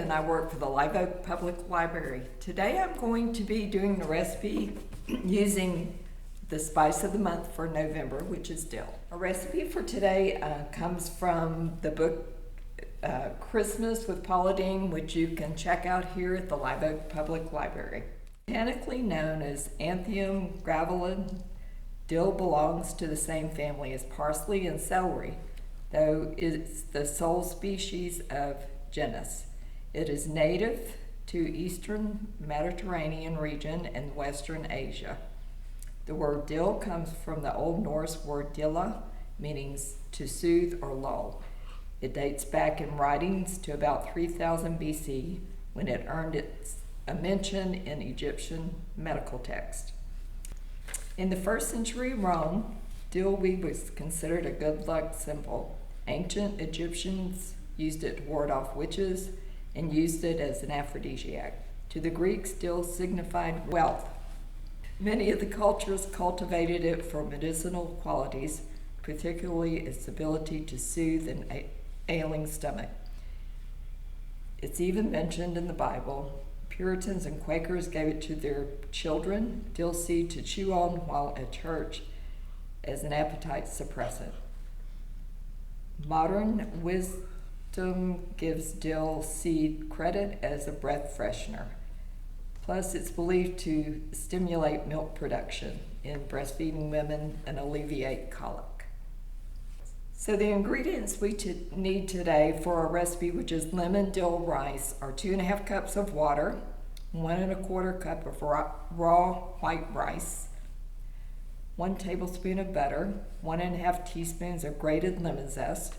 and I work for the Live Oak Public Library. Today I'm going to be doing the recipe using the spice of the month for November, which is dill. A recipe for today comes from the book Christmas with Paula Deen, which you can check out here at the Live Oak Public Library. Botanically known as Anthurium graveolens, dill belongs to the same family as parsley and celery, though it's the sole species of genus. It is native to eastern Mediterranean region and western Asia. The word dill comes from the Old Norse word dilla, meaning to soothe or lull. It dates back in writings to about 3000 BC, when it earned a mention in Egyptian medical text. In the 1st century Rome, dill weed was considered a good luck symbol. Ancient Egyptians used it to ward off witches and used it as an aphrodisiac. To the Greeks, dill signified wealth. Many of the cultures cultivated it for medicinal qualities, particularly its ability to soothe an ailing stomach. It's even mentioned in the Bible. Puritans and Quakers gave it to their children, dill seed to chew on while at church, as an appetite suppressant. Modern wisdom gives dill seed credit as a breath freshener. Plus, it's believed to stimulate milk production in breastfeeding women and alleviate colic. So the ingredients we need today for our recipe, which is lemon dill rice, are 2.5 cups of water, 1.25 cup of raw white rice, 1 tablespoon of butter, 1.5 teaspoons of grated lemon zest,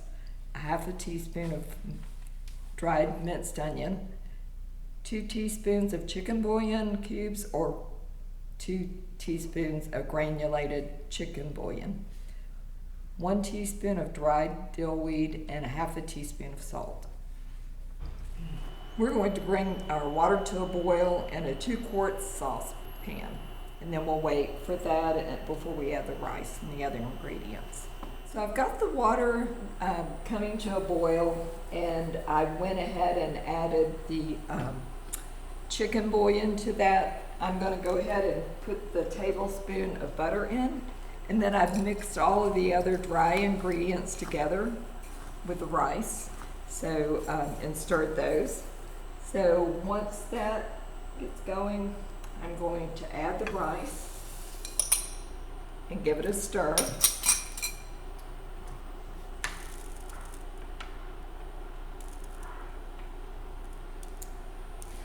1/2 teaspoon of dried minced onion, 2 teaspoons of chicken bouillon cubes or 2 teaspoons of granulated chicken bouillon, 1 teaspoon of dried dill weed, and 1/2 teaspoon of salt. We're going to bring our water to a boil in a 2-quart saucepan, and then we'll wait for that before we add the rice and the other ingredients. So I've got the water coming to a boil, and I went ahead and added the chicken bouillon to that. I'm going to go ahead and put the tablespoon of butter in, and then I've mixed all of the other dry ingredients together with the rice, so and stirred those. So once that gets going, I'm going to add the rice and give it a stir.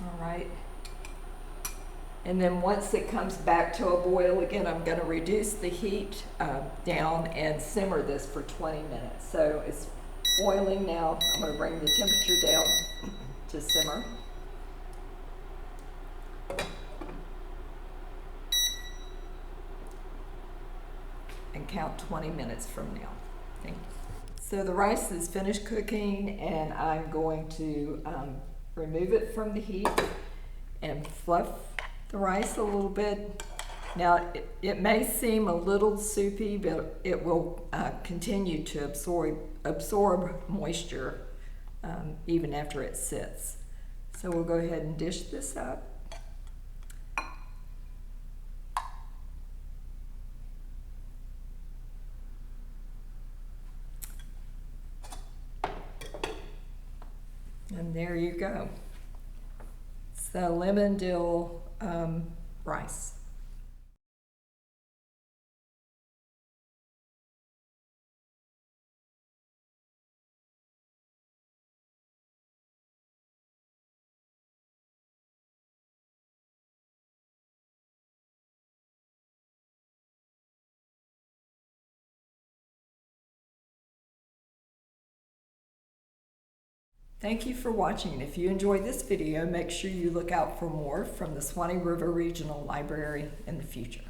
All right. And then once it comes back to a boil again, I'm going to reduce the heat down and simmer this for 20 minutes. So it's boiling now. I'm going to bring the temperature down to simmer. And count 20 minutes from now. Thank you. So the rice is finished cooking, and I'm going to remove it from the heat and fluff the rice a little bit. Now it may seem a little soupy, but it will continue to absorb moisture even after it sits. So we'll go ahead and dish this up. And there you go. So lemon dill rice. Thank you for watching. If you enjoyed this video, make sure you look out for more from the Suwannee River Regional Library in the future.